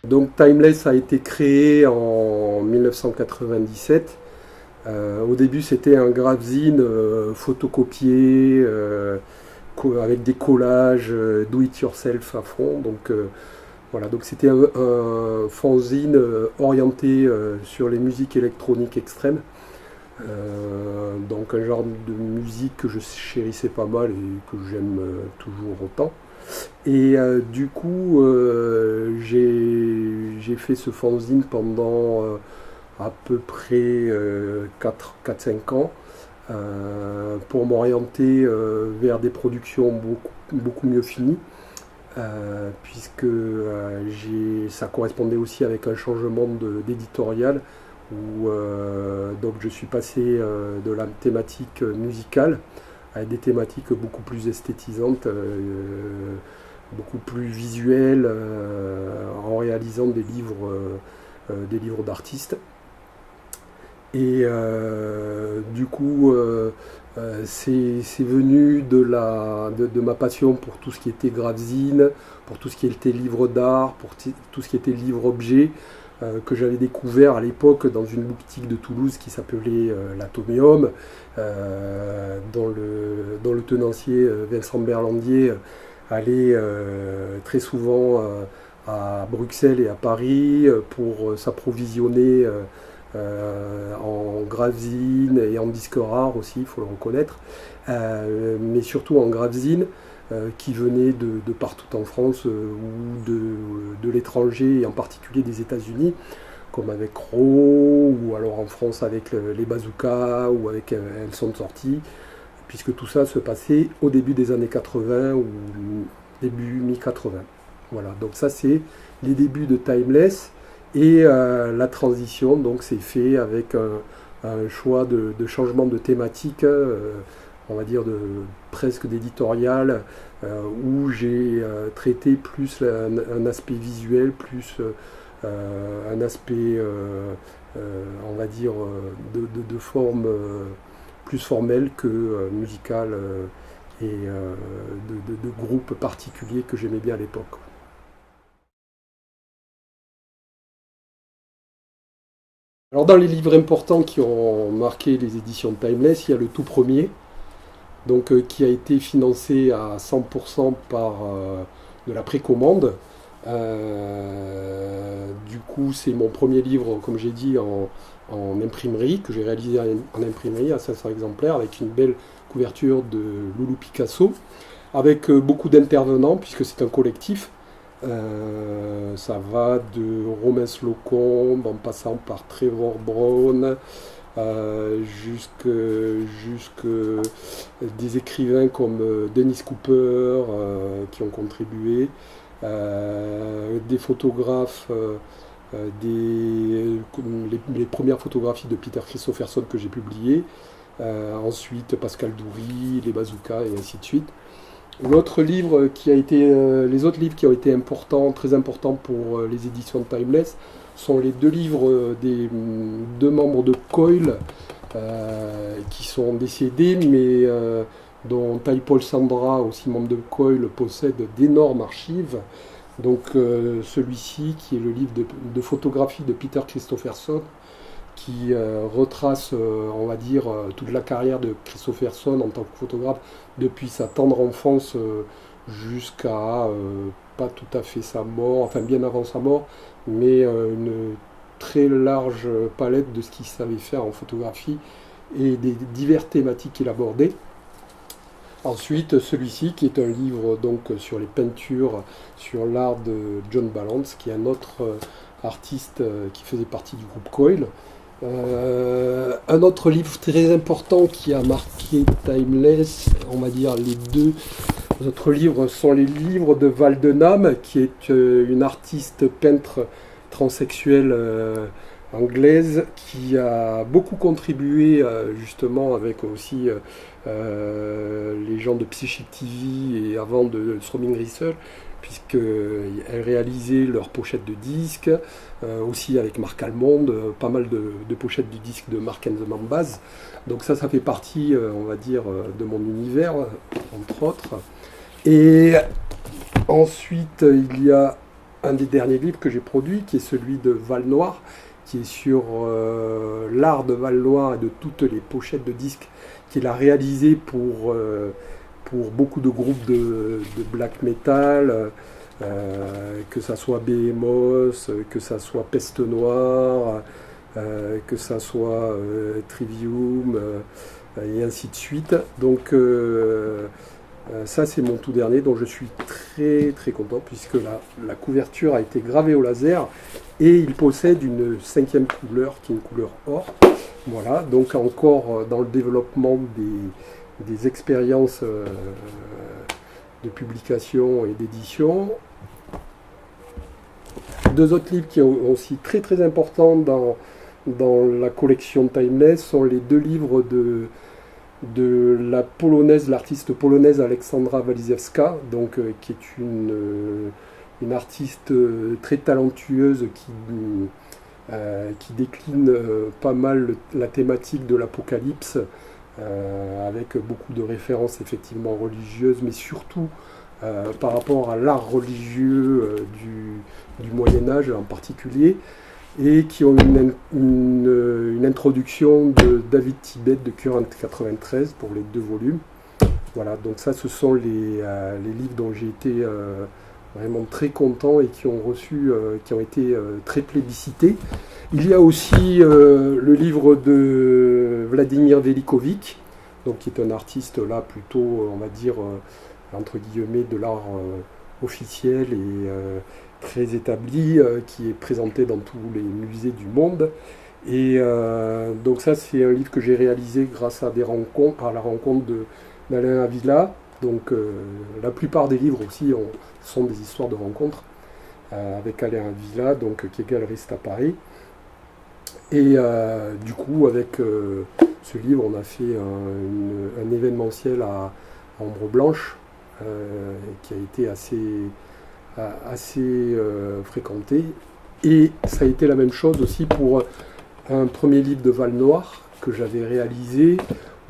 Donc Timeless a été créé en 1997. Au début, c'était un graphe-zine photocopié avec des collages do it yourself à fond. Donc voilà, donc c'était un fanzine orienté sur les musiques électroniques extrêmes. Donc un genre de musique que je chérissais pas mal et que j'aime toujours autant. Et du coup, j'ai fait ce fanzine pendant à peu près 4-5 ans pour m'orienter vers des productions beaucoup mieux finies, puisque ça correspondait aussi avec un changement d'éditorial où donc je suis passé de la thématique musicale à des thématiques beaucoup plus esthétisantes, beaucoup plus visuelles, en réalisant des livres d'artistes. Et du coup, c'est venu de ma passion pour tout ce qui était graphe-zine, pour tout ce qui était livre d'art, pour tout ce qui était livre-objet, que j'avais découvert à l'époque dans une boutique de Toulouse qui s'appelait l'Atomium, dont le tenancier Vincent Berlandier allait très souvent à Bruxelles et à Paris pour s'approvisionner en graphe-zine et en disque rare aussi, il faut le reconnaître, mais surtout en graphe-zine qui venaient de partout en France ou de l'étranger et en particulier des États-Unis, comme avec Raw ou alors en France avec les Bazookas ou avec Elles sont sorties, puisque tout ça se passait au début des années 80 ou début mi-80. Voilà, donc ça c'est les débuts de Timeless. Et la transition donc s'est fait avec un choix de changement de thématique, on va dire presque d'éditorial, où j'ai traité plus un aspect visuel, plus un aspect, on va dire, de forme plus formelle que musicale et de groupes particuliers que j'aimais bien à l'époque. Alors dans les livres importants qui ont marqué les éditions de Timeless, il y a le tout premier, donc qui a été financé à 100% par de la précommande. Du coup, c'est mon premier livre, comme j'ai dit, en imprimerie, que j'ai réalisé en imprimerie à 500 exemplaires, avec une belle couverture de Loulou Picasso, avec beaucoup d'intervenants, puisque c'est un collectif. Ça va de Romain Slocombe en passant par Trevor Brown, jusque des écrivains comme Dennis Cooper qui ont contribué, des photographes, les premières photographies de Peter Christopherson que j'ai publiées, ensuite Pascal Doury, les Bazookas et ainsi de suite. L'autre livre qui a été, les autres livres qui ont été importants, très importants pour les éditions de Timeless, sont les deux livres des deux membres de Coil qui sont décédés, mais dont Ty-Paul Sandra, aussi membre de Coil, possède d'énormes archives. Donc celui-ci, qui est le livre de photographie de Peter Christopherson, qui retrace, on va dire, toute la carrière de Christopherson en tant que photographe depuis sa tendre enfance jusqu'à pas tout à fait sa mort, enfin bien avant sa mort, mais une très large palette de ce qu'il savait faire en photographie et des diverses thématiques qu'il abordait. Ensuite, celui-ci qui est un livre donc sur les peintures, sur l'art de John Balance, qui est un autre artiste qui faisait partie du groupe Coil. Un autre livre très important qui a marqué Timeless, on va dire les deux autres livres sont les livres de Val Denham, qui est une artiste peintre transsexuelle anglaise qui a beaucoup contribué justement avec aussi les gens de Psychic TV et avant de Stroming Research, puisqu'elle réalisait leurs pochettes de disques, aussi avec Marc Almond, pas mal de pochettes du disque de Mark and the Mambas. Donc ça fait partie, on va dire, de mon univers, entre autres. Et ensuite, il y a un des derniers livres que j'ai produit, qui est celui de Val-Noir, qui est sur l'art de Val-Noir et de toutes les pochettes de disques qu'il a réalisées pour beaucoup de groupes de black metal, que ça soit Behemoth, que ça soit Peste Noire, que ça soit Trivium, et ainsi de suite. Donc ça c'est mon tout dernier dont je suis très très content puisque la couverture a été gravée au laser et il possède une 5e couleur qui est une couleur or. Voilà, donc encore dans le développement des expériences de publication et d'édition. Deux autres livres qui sont aussi très très importants dans la collection Timeless sont les deux livres de la polonaise, l'artiste polonaise Aleksandra Walizewska, donc, qui est une artiste très talentueuse qui décline pas mal la thématique de l'apocalypse, avec beaucoup de références effectivement religieuses, mais surtout par rapport à l'art religieux du Moyen-Âge en particulier, et qui ont une introduction de David Tibet de Current 93 pour les 2 volumes. Voilà, donc ça ce sont les livres dont j'ai été vraiment très content et qui ont été très plébiscités. Il y a aussi le livre de Vladimir Velikovic, donc qui est un artiste là plutôt, on va dire, entre guillemets, de l'art officiel et très établi, qui est présenté dans tous les musées du monde. Et donc ça c'est un livre que j'ai réalisé grâce à à la rencontre d'Alain Avila. Donc la plupart des livres aussi sont des histoires de rencontres avec Alain Avila, donc, qui est galeriste à Paris. Et du coup avec ce livre on a fait un événementiel à Ombre Blanche qui a été assez fréquenté. Et ça a été la même chose aussi pour un premier livre de Val-Noir que j'avais réalisé,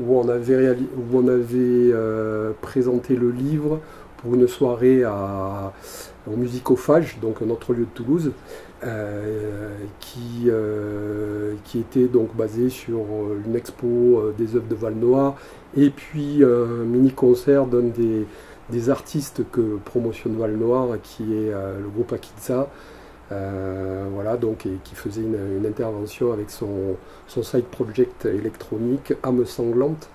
où on avait présenté le livre pour une soirée au Musicophage, donc un autre lieu de Toulouse, qui était donc basé sur une expo des œuvres de Val-Noir, et puis un mini-concert d'un des artistes que promotionne Val-Noir, qui est le groupe Akitsa, voilà, donc, et qui faisait une intervention avec son side project électronique Âme Sanglante.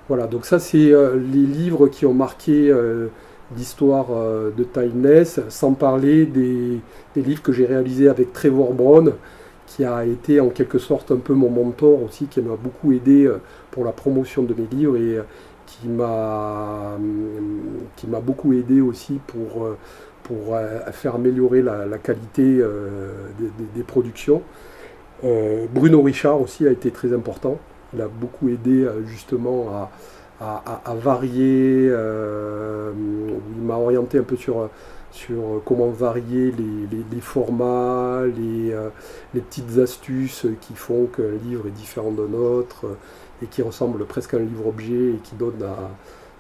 Voilà, donc ça c'est les livres qui ont marqué l'histoire de Timeless, sans parler des livres que j'ai réalisés avec Trevor Brown, qui a été en quelque sorte un peu mon mentor aussi, qui m'a beaucoup aidé pour la promotion de mes livres, et qui m'a beaucoup aidé aussi pour faire améliorer la qualité des productions. Bruno Richard aussi a été très important. Il a beaucoup aidé justement à varier. Il m'a orienté un peu sur comment varier les formats, les petites astuces qui font qu'un livre est différent d'un autre et qui ressemble presque à un livre-objet et qui donne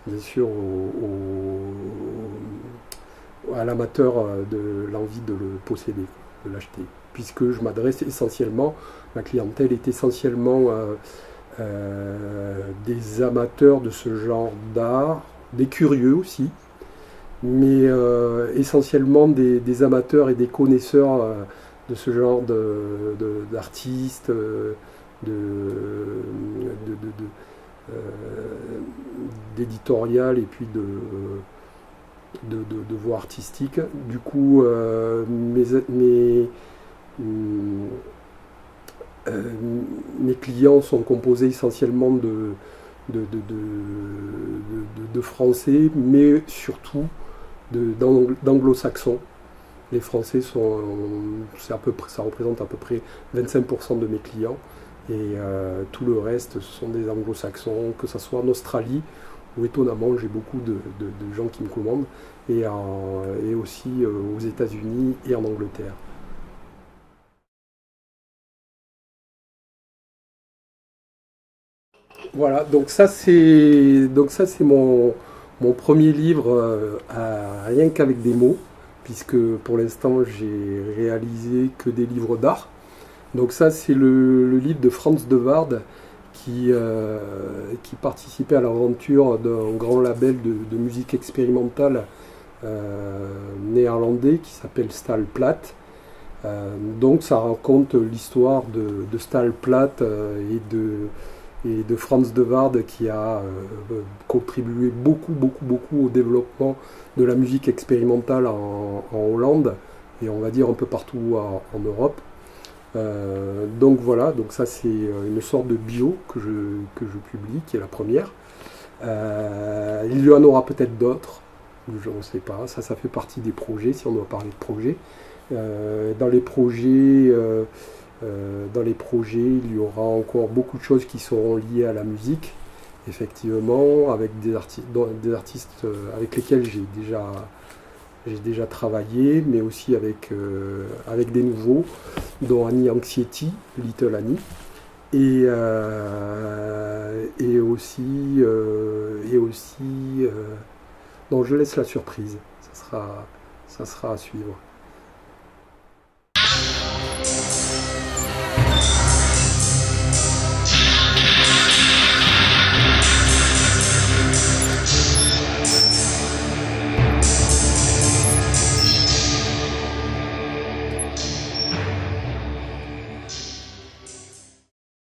bien sûr à l'amateur de l'envie de le posséder, de l'acheter. Puisque je m'adresse essentiellement, ma clientèle est essentiellement des amateurs de ce genre d'art, des curieux aussi, mais essentiellement des amateurs et des connaisseurs de ce genre d'artistes, d'éditorial et puis de voix artistiques. Du coup, mes clients sont composés essentiellement de Français, mais surtout d'anglo-saxons. Les Français ça représente à peu près 25% de mes clients, et tout le reste ce sont des anglo-saxons, que ce soit en Australie, où étonnamment j'ai beaucoup de gens qui me commandent, et aussi aux États-Unis et en Angleterre. Voilà, donc ça c'est mon premier livre, rien qu'avec des mots. puisque pour l'instant j'ai réalisé que des livres d'art. Donc ça c'est le livre de Frans de Waard qui participait à l'aventure d'un grand label de musique expérimentale néerlandais qui s'appelle Stalplaat. Donc ça raconte l'histoire de Stalplaat et de Frans de Waard qui a contribué beaucoup au développement de la musique expérimentale en Hollande et on va dire un peu partout en Europe. Donc voilà, donc ça c'est une sorte de bio que je publie, qui est la première. Il y en aura peut-être d'autres, je ne sais pas, ça fait partie des projets, si on doit parler de projets. Dans les projets, il y aura encore beaucoup de choses qui seront liées à la musique, effectivement, avec des artistes avec lesquels j'ai déjà travaillé, mais aussi avec des nouveaux, dont Annie Anxietti, Little Annie, et aussi, non, je laisse la surprise, ça sera à suivre.